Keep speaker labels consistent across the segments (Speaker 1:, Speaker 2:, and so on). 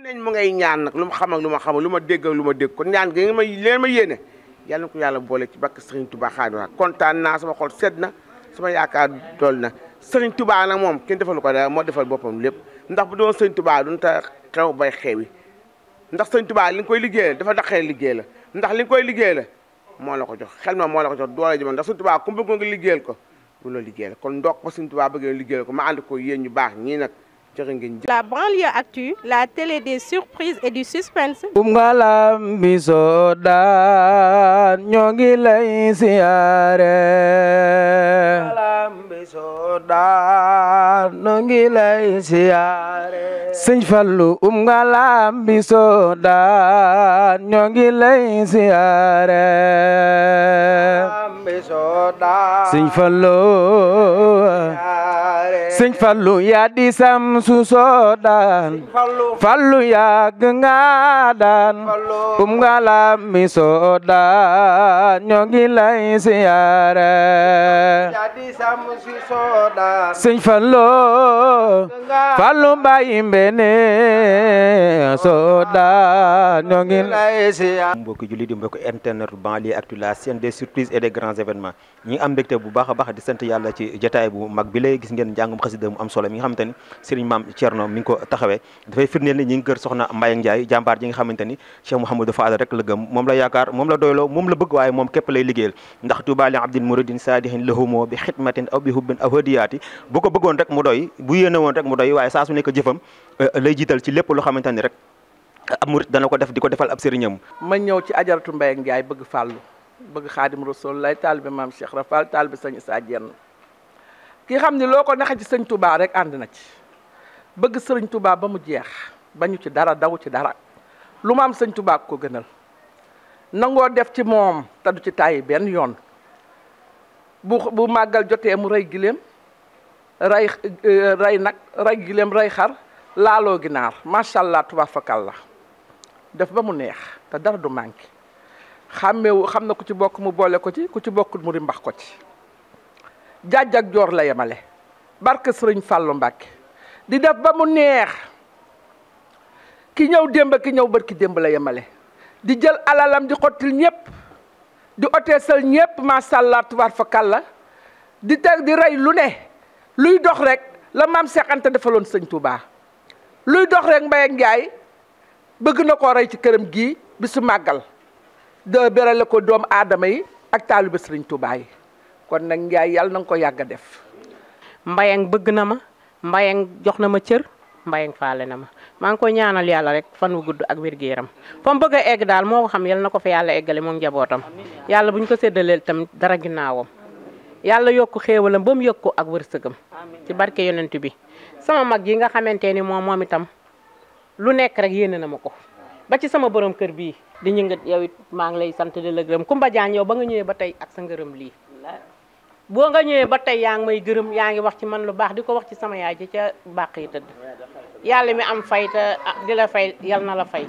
Speaker 1: nañ mu ngay ñaan nag lu ma xam ak lu ma xamul lu ma dégg ak lu ma dégg kon ñaan gi nga ma leen ma yéene yàlla na ko yàlla boole ci bakk Serigne Touba Xaadimu Rasuul kontaan naa sama xol sedd na sama yaakaar dool na Serigne Touba nag moom kenn defalu ko dara moo defal boppam lépp ndax bu doon Serigne Touba duñ ta xew bay xewi ndax Serigne Touba li nga koy liggéeyal dafa daqee liggéey la ndax li nga koy liggéey la moo la ko jox xel ma moo la ko jox doole ji ndax Serigne Touba ku bëgg nga liggéeyal ko bu la liggéeyal kon ndok ba Serigne Touba bëggee liggéeyal ko ma ànd ko yéen ñu baax ñii nag.
Speaker 2: La banlieue actu, la télé des surprises et du suspense.
Speaker 3: Ngalambi Soodaan ñoo ngi lay siyaare. Ngalambi Soodaan ñoo ngi lay siyaare. Sëñ Fallu Ngalambi Soodaan ñoo ngi lay siyaare. Ngalambi Soodaan Sëñ Fallu Sëñ Fallu yaa di Samsu Soodaan Fallu yàgg nga daan Ngalambi Soodaan ñoo ngi lay siyaare yaa di Samsu Soodaan Sëñ Fallu Fallu Mbaye Mbene Soodaan ñoo ngi lay siyaare.
Speaker 4: mbokki julli di mbokki internet banlieue actu, la chaîne des surprises et des grands événements ñi am mbégte bu baax a baax di sant yàlla ci jotaay bu mag bi lay gis ngeen njàngum xasida mu am solo mi nga xamante ni Serigne Mame Thierno mi ngi ko taxawee dafay firndeel ni ñi ngi kër soxna Mbaye Ndiaye jàmbaar ji nga xamante ni Cheikh Mouhamadou Fadal rek la gëm moom la yaakaar moom la doyloo moom la bëgg waaye moom képp lay liggéeyal ndax Touba li abdin muridin saadihin lahumoo bi xidmatin aw bi hubbin aw hadiyaati bu ko bëggoon rek mu doy bu yéene woon rek mu doy waaye saa su nekk jëfam lay jiital ci lépp loo xamante ni rek ab murid dana ko def di ko defal ab sëriñam.
Speaker 5: ma ñëw ci ajaratu Mbaye Ndiaye bëgg fàllu bëgg Xaadim Rasul lay taalibe Maam Cheikh Rafal taalibe Sëñ Issa Diène ki xam ne loo ko naxe ci sëñ Touba rek ànd na ci bëgg sëriñ Touba ba mu jeex bañu ci dara daw ci dara lu ma am sëñ Touba ko gënal nangoo def ci moom te du ci tàyyi benn yoon bu màggal jotee mu rey gileem rey nag rey gileem rey xar laaloo ginaar macha allah tubaab fakal la def ba mu neex te dara du manqué xàmmeewu xam na ku ci bokk mu boole ko ci ku ci bokkul mu rimbax ko ci jaaj ak joor la yemale barke sëriñ Fàllu Mbàkke di def ba mu neex ki ñëw démb ki ñëw barki démb la yemale di jël alalam di xottil ñëpp di oteesal ñëpp macha allah tubaab fakal la di teg di rey lu ne luy dox rek la maam Seex Anta defaloon sëñ Touba luy dox rek Mbaye Ndiaye bëgg na koo rey ci këram gii bisu màggal de berale ko doomu aadama yi ak taalibe Sëriñ Touba yi kon nag Ndiaye yàlla na nga ko yàgg a def.
Speaker 6: Mbayang bëgg na ma Mbayang jox na ma cër Mbayang faale na ma maa ngi koy ñaanal yàlla rek fan wu gudd ak wér-gu-yaram fa mu bëgg a egg daal moo ko xam yal na ko fa yàlla eggale moom njabootam yàlla bu ñu ko séddaleel tamit dara ginnaawam yàlla yokk xéewalam ba mu yokk ko ak wërsëgam ci barke yonent bi. sama mag yi nga xamante ni moom itam lu nekk rek yéene na ma ko ba ci sama borom kër bii di ñëngat yow it maa ngi lay sant di la gërëm Kumba Jaañ yow ba nga ñëwee ba tey ak sa ngërëm lii boo nga ñëwee ba tey yaa ngi may gërëm yaa ngi wax ci man lu baax di ko wax ci sama yaay ji ca bàq yi tëdd yàlla mi am fay te di la fay yal na la fay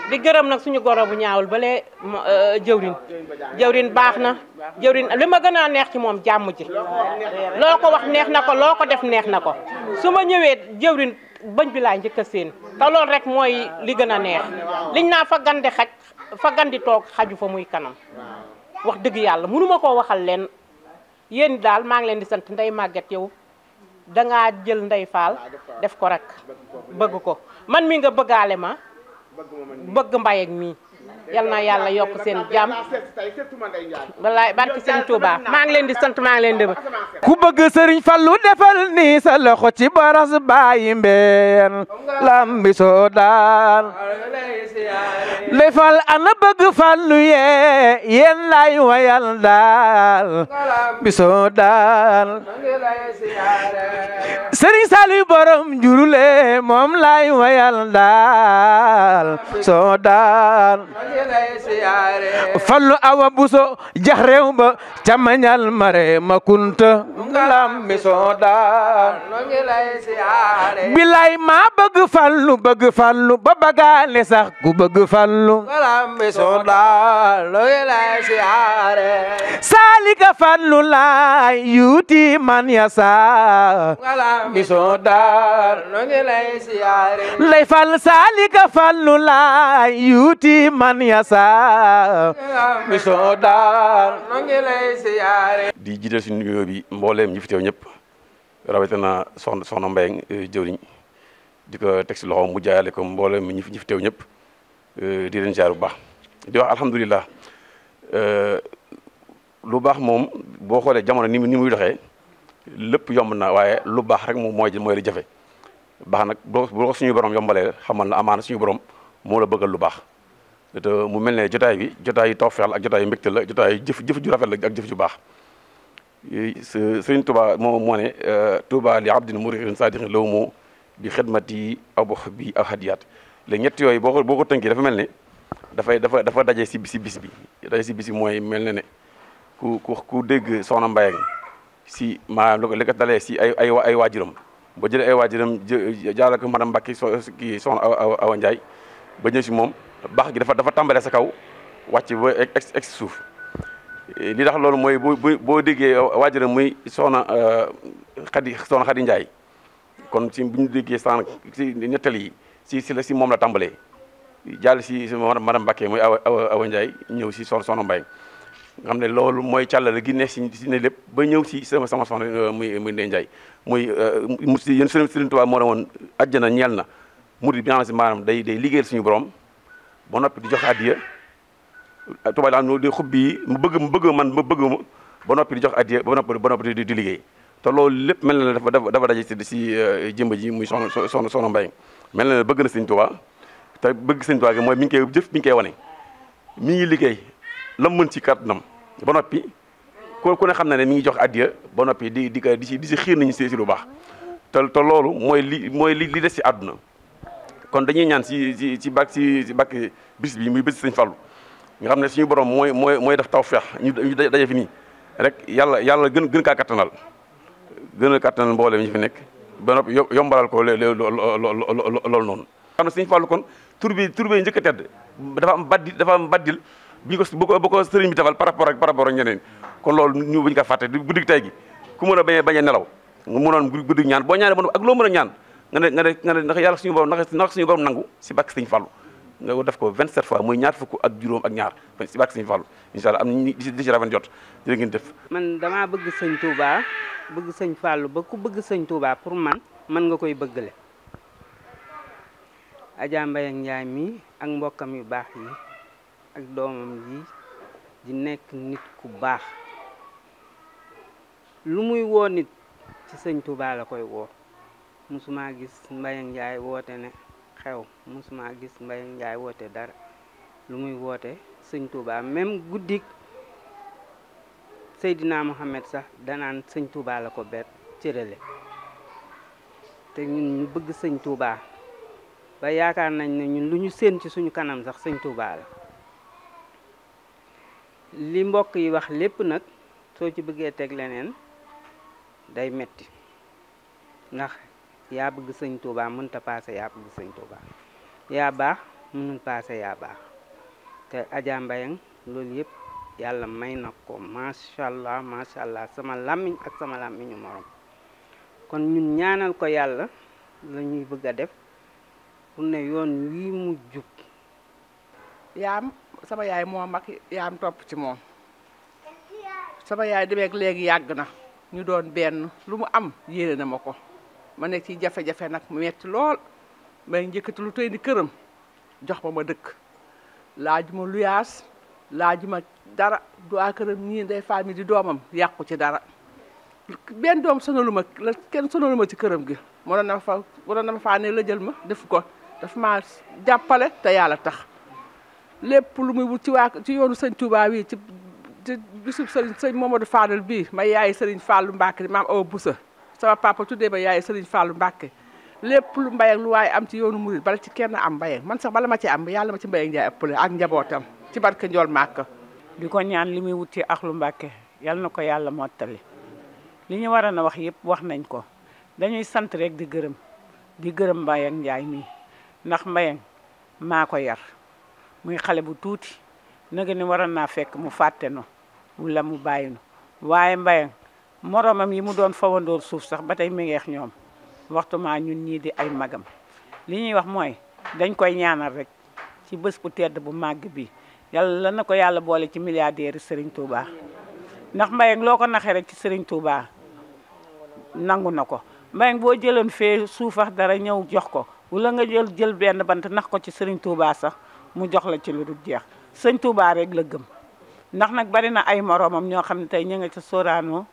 Speaker 6: di gërëm nag suñu goro bu ñaawul balee jëwrin baax na jëwrin li ma gën a neex ci moom jàmm ji loo ko wax neex na ko loo ko def neex na ko su ma ñëwee jëwrin bañ bi laa njëkk a seen te loolu rek mooy li gën a neex liñ naa fa gandi xaj fa gandi toog xaju fa muy kanam wax dëgg yàlla mënuma koo waxal leen yéen daal maa ngi leen di sant Ndey Màgget yow dangaa jël Ndey Faal def ko rek bëgg ko man mi nga bëggaale ma bëgg Mbaye ak mii yal na yàlla yokk seen jàmm wallaay barki sëñ Touba maa ngi leen di sant maa ngi leen di
Speaker 3: ku bëgg Sëriñ Fallu defal ni sa loxo ci baras Baye Mbeen Lambi Soodaan defal ana bëgg Fallu yéen lay wayal daal bi Soodaan Sëriñ Saliou borom jurule moom lay wayal daal Soodaan Fallu awa buso jax réew ba camañal mare ma kunta Lambi Soodaan bilay ma bëgg Fallu ba bagaale sax ku bëgg Fallu Lambi Soodaan salika Fallu lay yuuti man yasa biso daar
Speaker 5: noo ngi lay siyaare
Speaker 3: lay fal salika fallu laay yuuti man yasa biso daar
Speaker 5: noo ngi lay siyaare
Speaker 7: di jiital si nuyoo bi mbooleem ñi fi teew ñëpp rawatina soxna Mbayang jëwriñ di ko teg si loxo mu jaayale ko mbooleem ñi fi teew ñëpp di leen jaar bu baax di wax alhamdulilah lu baax moom boo xoolee jamono ni muy doxee lépp yomb na waaye lu baax rek moom mooy li jafe baax nag boo ko suñu borom yombalee xamal na amaana suñu borom moo la bëggal lu baax te mu mel ne jotaay bi jotaay yi tawfeex la ak jotaay yi mbégte la jotaay yi jëf ju rafet la ak jëf ju baax Sëriñ Tuubaa moo ne Tuubaa li abdin muridin saadiqin law moo bi xidmati abox bi aw hadiyaat léegi ñett yooyu boo ko tënkee dafa mel ne dafa daje si bis bi daje si bis bi mooy mel na ne ku dégg soxna Mbayang si maanaam li ko dalee si ay waajuram ba jëlee ay waajuram jaarale ko madame Mbacke kii soxna Awa Ndiaye ba ñëw si moom baax gi dafa tàmbalee sa kaw wàcc ba egg suuf li tax loolu mooy boo déggee waajuram muy soxna Xadi Ndiaye kon si bu ñu déggee sànq si ñettali yi si moom la tàmbalee jàll si madame Mbacke muy Awa Ndiaye ñëw si soxna Mbayang nga xam ne loolu mooy càllale gi ne si ne lépp ba ñëw si sama soxna muy Ndeye Ndiaye muy yéen Sëriñ Tuubaa moo ne woon àjjana ñeel na murid bi nga xam si maanaam day liggéeyal suñu borom ba noppi di jox addiya Tuubaa daal di xub bi mu bëgg ma ba noppi di jox addiya ba noppi di liggéey te loolu lépp mel na ne dafa daje si jëmba ji muy soxna Mbayang mel na ne bëgg na Sëriñ Tuubaa te bëgg Sëriñ Tuubaa gi mooy mi ngi koy jëf mi ngi koy wane mi ngi liggéey lam mën ci kàttanam ba noppi ku ne xam na ne mi ngi jox addiya ba noppi di si xiir nañu si lu baax te loolu mooy li des si àdduna kon dañuy ñaan si bàkk bis bi muy bés Sëñ Fallu nga xam ne suñu borom mooy def tawfeex ñu daje fi nii rek yàlla gën kaa kattanal gën a kattanal mboolem ñu fi nekk ba noppi yombalal ko loolu noonu xam ne Sëñ Fallu kon tur bi njëkk a tedd dafa am baddil bu ko sëriñ bi defal par rapport ak ñeneen kon loolu ñu buñu ko fàtte guddi tey gi ku mën a bañ a nelaw nga mënoon guddi ñaan boo ñaanee ba ak loo mën a ñaan nga ne ndax yàlla suñu borom ndax suñu borom nangu si bàkk Sëriñ Fallu nga def ko 27 fois muy ñaar fukk ak juróom ak ñaar si bàkk Sëriñ Fallu incha allah am di ci rafet jot jërë ngeen def
Speaker 8: man damaa bëgg Sëñ Touba bëgg Sëñ Fallu ba ku bëgg Sëñ Touba pour man nga koy bëggale Adja Mbayang Ndiaye mi ak mbokkam yu baax yi ak doomam yi di nekk nit ku baax lu muy woo nit ci Sëñ Touba la koy woo musuma gis Mbayang Ndiaye woote ne xew musuma gis Mbayang Ndiaye woote dara lu muy woote Sëñ Touba même guddik Seydina Mohamed sax danaan Sëñ Touba la ko bet cërale te ñun ñu bëgg Sëñ Touba ba yaakaar nañ ne ñun lu ñu séen ci suñu kanam sax Sëñ Touba la li mbokk yi wax lépp nag soo ci bëggee teg leneen day metti ndax yaa bëgg Sëñ Touba mënta paase yaa bëgg Sëñ Touba yaa baax mënul paase yaa baax te Adja Mbayang loolu yëpp yàlla may na ko macha allah sama làmmiñ ak sama làmmiñu morom kon ñun ñaanal ko yàlla la ñuy bëgg a def pour ne yoon wii mu jub
Speaker 5: yaam sama yaay moo mag yaam topp ci moom sama yaay demeek léegi yàgg na ñu doon benn lu mu am yéene na ma ko ma nekk ci jafe-jafe nag mu metti lool may njëkkati lu tey ni këram jox ma dëkk laajuma luyaas laajuma dara du waa këram ñii ndey famille di doomam yàqu ci dara benn doom sonaluma la kenn sonaluma ci këram gi mënoon na ma faa ne la jël ma def ko daf ma jàppale te yàlla tax lépp lu muy wut ci yoonu Sëñ Touba wi ci bisub sëñ Mamadou Fadal bii may yaay Sëriñ Fallu Mbàkke maam Awa Busa sama papa tuddee ma yaay Sëriñ Fallu Mbàkke lépp lu Mbayang lu waaye am ci yoonu murid bala ci kenn am Mbayang man sax bala ma ci am yàlla ma ci Mbayang Ndiaye ëppale ak njabootam ci barke Njool Màkka
Speaker 9: di ko ñaan li muy wut ci Axlu Mbàkke yal na ko yàlla mottali li ñu war a wax yëpp wax nañ ko dañuy sant rek di gërëm Mbayang Ndiaye mii ndax Mbayang maa ko yar muy xale bu tuuti nanga ni waroon naa fekk mu fàtte no wala mu bàyyi no waaye Mbayang moromam yi mu doon fawandoor suuf sax ba tey mi ngeex ñoom waxtuma ñun ñii di ay magam li ñuy wax mooy dañ koy ñaanal rek ci bés bu tedd bu màgg bi yàlla na ko yàlla boole ci milliardaire Serigne Touba ndax Mbayang loo ko naxee rek ci Serigne Touba nangu na ko Mbayang boo jëloon fee suufax dara ñëw jox ko wala nga jël benn bant nax ko ci Serigne Touba sax mu jox la ci lu dul jeex Serigne Touba rek la gëm ndax nag bari na ay moromam ñoo xam ne tey ñu nga ca Sorano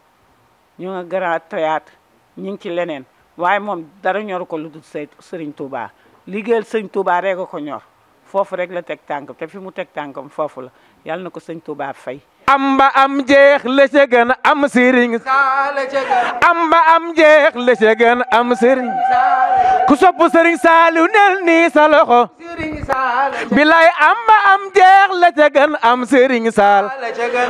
Speaker 9: ñu nga Grand Théâtre ñu ngi ci leneen waaye moom dara ñoru ko lu dul Serigne Touba liggéeyal Serigne Touba rek a ko ñor foofu rek la teg tànkam te fi mu teg tànkam foofu la yàlla na ko Serigne Touba fay.
Speaker 3: amba am jeex la ca gën am sëriñ amba am jeex la ca gën am sëriñ ku sopp sëriñ Saaliw nel nii sa loxo bilay amba am jeex la ca gën am sëriñ Saal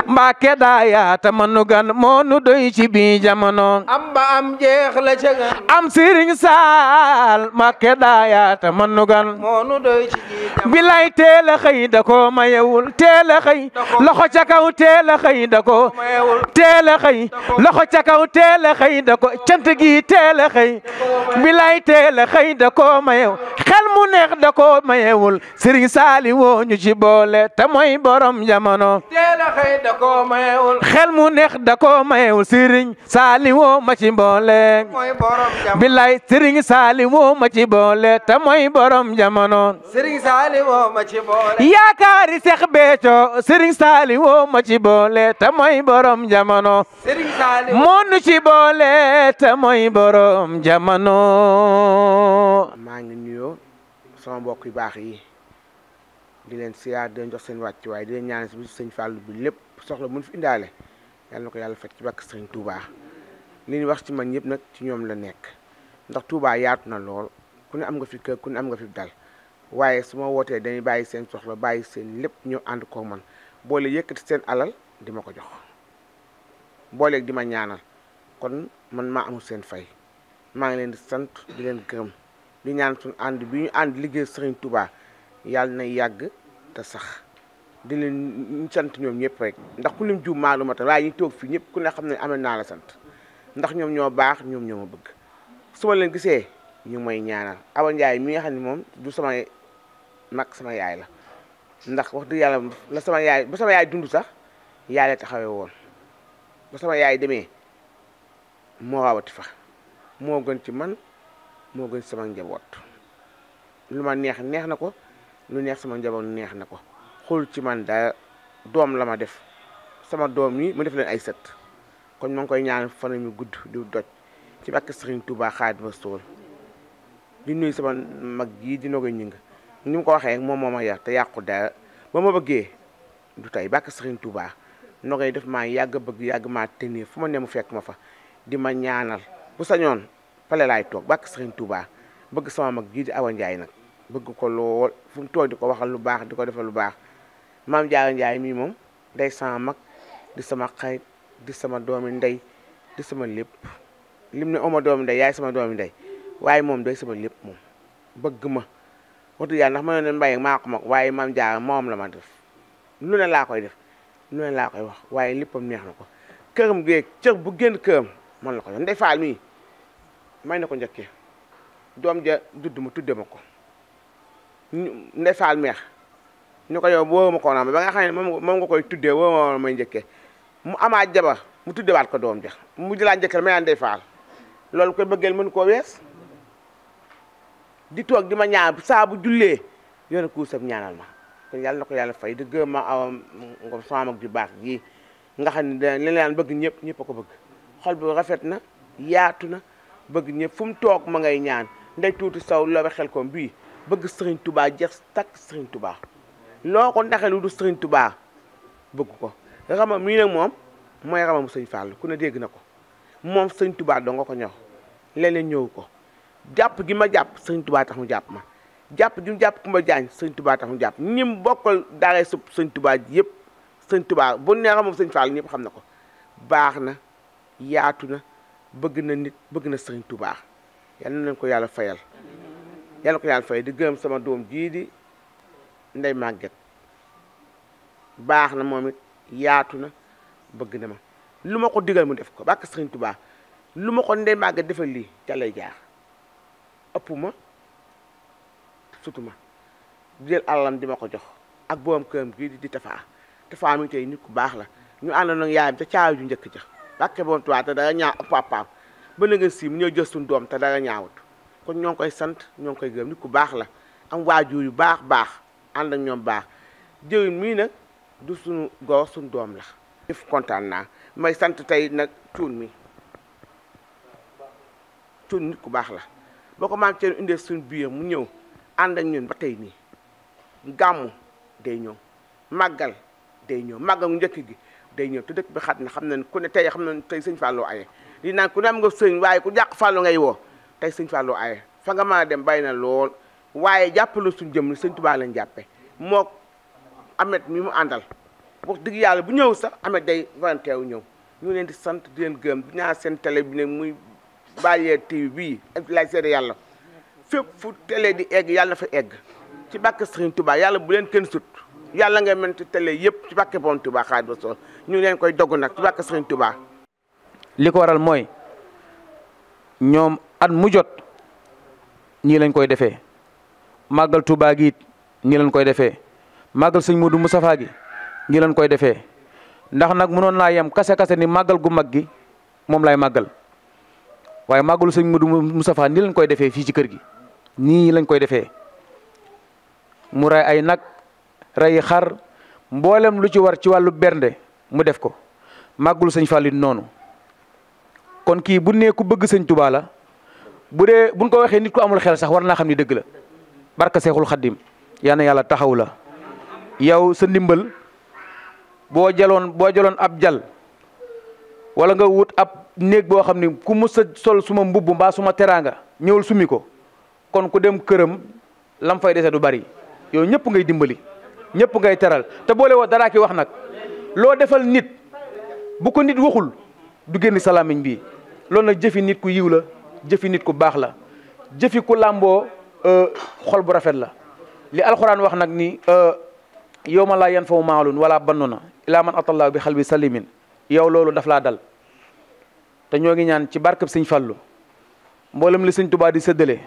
Speaker 3: Mbàkke daa yaata manu gan moo nu doy ci bi jamono
Speaker 10: amba am jeex la ca gën
Speaker 3: am sëriñ Saal Mbàkke daa yaata manu gan
Speaker 10: moo nu doy ci bi jamono
Speaker 3: bilay teel a xëy da ko mayewul teel a xëy loxo ca kaw teel a xëy da ko teel a xëy loxo ca kaw teel a xëy da ko cant gi teel a xëy bilay teel a xëy da ko mayew xel mu neex da ko mayewul Sëriñ Saali woo ñu ci boole te mooy borom jamono
Speaker 10: teel a xëy da ko mayewul
Speaker 3: xel mu neex da ko mayewul Sëriñ Saali woo ma ci boole
Speaker 10: mooy borom jamono
Speaker 3: bilay Sëriñ Saali woo ma ci boole te mooy borom jamono
Speaker 10: Sëriñ Saali woo ma ci boole
Speaker 3: yaakaari Seex Béthio Sëriñ Saali woo ma ci boole te mooy borom jamono
Speaker 10: Sëriñ Saali
Speaker 3: moo nu ci boole te mooy borom jamono.
Speaker 1: maa ngi nuyoo sama mbokk yu baax yi di leen siyaar di leen jox seen wàccuwaay di leen ñaan si bisu sëñ Fallou bi lépp soxla mun fi indaale yàlla na ko yàlla fekk ci bakk sëriñ Touba li ñu wax ci man ñëpp nag ci ñoom la nekk ndax Touba yaatu na lool ku ne am nga fi kër ku ne am nga fi dal waaye su ma wootee dañuy bàyyi seen soxla bàyyi seen lépp ñëw ànd ko man boole yëkkati seen alal di ma ko jox booleeg di ma ñaanal kon man maa amul seen fay maa ngi leen di sant di leen gërëm di ñaan suñu ànd bi ñu ànd liggéey Serigne Touba yàlla na yàgg te sax di leen sant ñoom ñëpp rek ndax ku lim juum maa lu ma ta waaye ñu toog fii ñëpp ku ne xam ne amee naa la sant ndax ñoom ñoo baax ñoom ñoo ma bëgg su ma leen gisee ñu may ñaanal Awa Ndiaye mi nga xam ne moom du sama mag sama yaay la ndax wax dëgg yàlla la sama yaay ba sama yaay dund sax yaay la taxawee woon ba sama yaay demee moo rawati fa moo gën ci man moo gën sama njaboot lu ma neex neex na ko lu neex sama njaboot neex na ko xool ci man dara doom la ma def sama doom yi mu def leen ay sët kon ma ngi koy ñaan fan mi gudd di doj ci bakk Serigne Touba Xaadimu Rasuul di nuyu sama mag jii dina koy ñing ni mu ko waxee moom moo ma yar te yàqu dara ba ma bëggee du tey bakk Serigne Touba nogay def maa yàgg bëgg yàgg maa tenir fu ma ne mu fekk ma fa di ma ñaanal bu sañoon pale laay toog bakk Serigne Touba bëgg sama mag jii di Awa Ndiaye nag bëgg ko lool fu mu toog di ko waxal lu baax di ko defal lu baax maam Jaara Ndiaye mii moom day sama mag di sama xarit di sama doomi ndey di sama lépp lim ne oma doomi ndey yaay sama doomi ndey waaye moom day sama lépp moom bëgg ma wax dëgg yàlla ndax ma ne Mbaye maa ko mag waaye maam Jaara moom la ma def lu ne laa koy def lu ne laa koy wax waaye léppam neex na ko këram geeg cër bu génn këram man la ko yoon Ndey Faal mii may na ko njëkkee doom ja judd mu tudde ma ko Ndey Faal meex ñu ko yow woo ma ko na ba nga xam ne moom nga koy tuddee woo ma may njëkkee mu amaat jabar mu tuddewaat ko doom ja mu jëlaat njëkkee may naan Ndey Faal loolu koy bëggeel mën koo wees di toog di ma ñaan saa bu jullee yoon kuusam ñaanal ma kon yàlla na ko yàlla fay di gërëm ma Awa Ngom sama mag ju baax gi nga xam ne li leen bëgg ñëpp a ko bëgg xol bu rafet na yaatu na bëgg ñëpp fu mu toog ma ngay ñaan Ndey Tuuti Saw loobe xel koom bii bëgg Serigne Touba jeex takk Serigne Touba loo ko ndaxee lu du Serigne Touba bëgg ko rama mii nag moom mooy rama mu Sëñ Fall ku ne dégg na ko moom Serigne Touba doo nga ko ñor leneen ñëw ko jàpp gi ma jàpp Serigne Touba tax mu jàpp ma jàpp gi mu jàpp Kumba Jaañ Serigne Touba tax mu jàpp ñim bokkal daaree sub Serigne Touba yëpp Serigne Touba bu ne rama mu Sëñ Fall ñëpp xam na ko baax na yaatu na bëgg na nit bëgg na Serigne Touba yal na leen ko yàlla fayal yal na ko yàlla fayal di gërëm sama doom jii di Ndey Màgget baax na moom it yaatu na bëgg na ma lu ma ko digal mu def ko bàkk Serigne Touba lu ma ko Ndey Màgget defal lii ca lay jaar ëpp ma sutu ma jël alalam di ma ko jox ak boom këram gii di Tafa mi tey nit ku baax la ñu àndoon ak yaayam te caawa ju njëkk ja bàkke boom tuwaa te dara ñaaw ak papaam ba na nga si mu ñëw jël suñu doom te dara ñaawut kon ñoo ngi koy sant ñoo ngi koy gërëm nit ku baax la am waajur yu baax ànd ak ñoom baax jëwin mii nag du suñu góor suñu doom la def kontaan naa may sant tey nag cuun mi cuun nit ku baax la boo ko maam ceen indee suñu biir mu ñëw ànd ak ñun ba tey nii gàmmu day ñëw màggal day ñëw màggal mu njëkk gi day ñëw te dëkk bi xat na xam nañ ku ne tey xam nañ tey sëñ Fallou aye li naan ku ne am nga sëñ waaye ku jàq Fallou ngay woo tey sëñ Fallou aye fa nga mën a dem bay na lool waaye jàppale suñu jëm ni sëñ Touba lañ jàppe moo Amet mi mu àndal wax dëgg yàlla bu ñëw sax Amet day volontaire wu ñëw ñu leen di sant di leen gërëm di ñaan seen télé bi ne muy Baye TV bii ak lay seede yàlla fépp fu télé di egg yàlla na fa egg ci bàkke Sëriñ Touba yàlla bu leen kenn sut yàlla nga mel ci télé yëpp ci bàkke Borom Touba Xaadimu Rasuul ñu ngi leen koy dogg nag ci bàkke Sëriñ Touba.
Speaker 3: li ko waral mooy ñoom at mu jot ñii lañ koy defee màggal Touba gi it ñii lañ koy defee màggal sëñ Modou Moustapha gi ñii lañ koy defee ndax nag mënoon naa yem kase ni màggal gu mag gi moom lay màggal waaye màggalu sëñ Modou Moustapha nii lañ koy defee fii ci kër gi nii lañ koy defee mu rey ay nag rey xar mboolem lu ci war ci wàllu bernde mu def ko màggalu sëñ Fallou noonu kon kii bu nee ku bëgg sëñ Touba la bu dee buñ ko waxee nit ku amul xel sax war naa xam ni dëgg la barka Seexul Xaddim yal na yàlla taxaw la yow sa ndimbal boo jaloon ab jal wala nga wut ab néeg boo xam ni ku mus a sol suma mbubb mbaa suma teraanga ñëwul sumi ko kon ku dem këram lam fay dese du bari yow ñëpp ngay dimbali ñëpp ngay teral te boole woo daraa ki wax nag loo defal nit bu ko nit waxul du génn sa làmmiñ bi loolu nag jëfi nit ku yiw la jëfi nit ku baax la jëfi ku làmboo xol bu rafet la li alxuraan wax nag ni yawma laa yanfa'u maalun wala banuna illa man atallaahu bi xalbi salimin yow loolu daf laa dal te ñoo ngi ñaan ci barkeb sëñ Fallu mboolem li sëñ Touba di séddale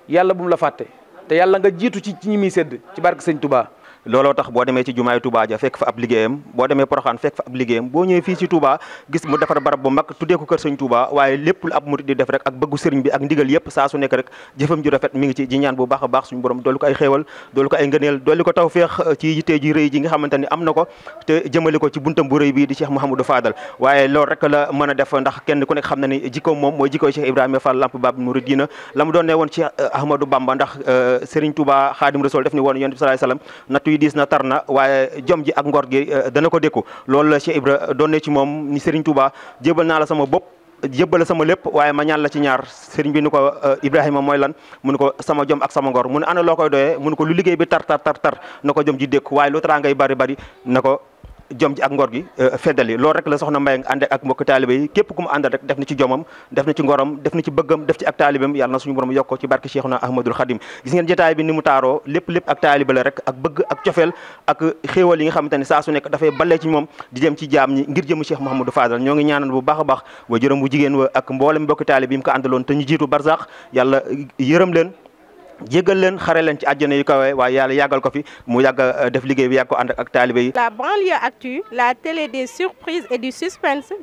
Speaker 3: yàlla bu mu la fàtte te yàlla nga jiitu ci ñi muy sédd ci barke sëñ Touba.
Speaker 4: looloo tax boo demee ci jumaay Touba ja fekk fa ab liggéeyam boo demee Poroxaan fekk fa ab liggéeyam boo ñëwee fii ci Touba gis mu defar barab bu mag tuddee ko kër sëñ Touba waaye lépp lu ab murid di def rek ak bëggu sëriñ bi ak ndigal yëpp saa su nekk rek jëfam ju rafet mi ngi ci ji ñaan bu baax a baax suñu borom doolu ko ay xéewal doolu ko ay ngëneel doolu ko tawfeex ci yittee ji rëy ji nga xamante ni am na ko te jëmale ko ci buntam bu rëy bi di Cheikh Mouhamadou Fadal waaye loolu rek la mën a def ndax kenn ku nekk xam na ni jikkoom moom mooy jikkooy Cheikh Ibrahima Fall Lamp Babul Mouridina la mu doon ne woon Cheikh Ahmadou Bamba ndax sëriñ Touba Xaadim Rasul def ni woon yonent bi sallallahu alayhi wasallam nattu yi diis na tar na waaye jom ji ak ngor gi dana ko dékku loolu la Cheikh Ibra doon ne ci moom ni Serigne Touba jébal naa la sama bopp jébal la sama lépp waaye ma ñaan la ci ñaar Serigne bi ni ko Ibrahima mooy lan mu ne ko sama jom ak sama ngor mu ne ana loo koy doyee mu ne ko lu liggéey bi tar na ko jom ji dékku waaye lu taraa ngay bari na ko jom ji ak ngor gi feddali loolu rek la soxna Mbaye ànd ak mbokk taalibe yi képp ku mu àndal rek def na ci jomam def na ci ngorom def na ci bëggam def ci ak taalibam yàlla na suñu borom yokk ko ci barke Cheikhuna Ahmadul Khadim gis ngeen jotaay bi ni mu taaroo lépp ak taalibe la rek ak bëgg ak cofeel ak xéewal yi nga xamante ne saa su nekk dafay balee ci moom di dem ci jaam ñi ngir jëm Cheikh Mouhamadou Fadal ñoo ngi ñaanal bu baax a baax wa jërëm bu jigéen wa ak mboolem mbokk taalibe yi mu ko àndaloon te ñu jiitu barsax yàlla yërëm leen jégal leen xare leen ci àjjana yu kawe waaye yàlla yàggal ko fi mu yàgg def liggéey bi yàgg ko ànd ak taalibe yi.
Speaker 2: La banlieue actu, la télé des surprises et du suspense.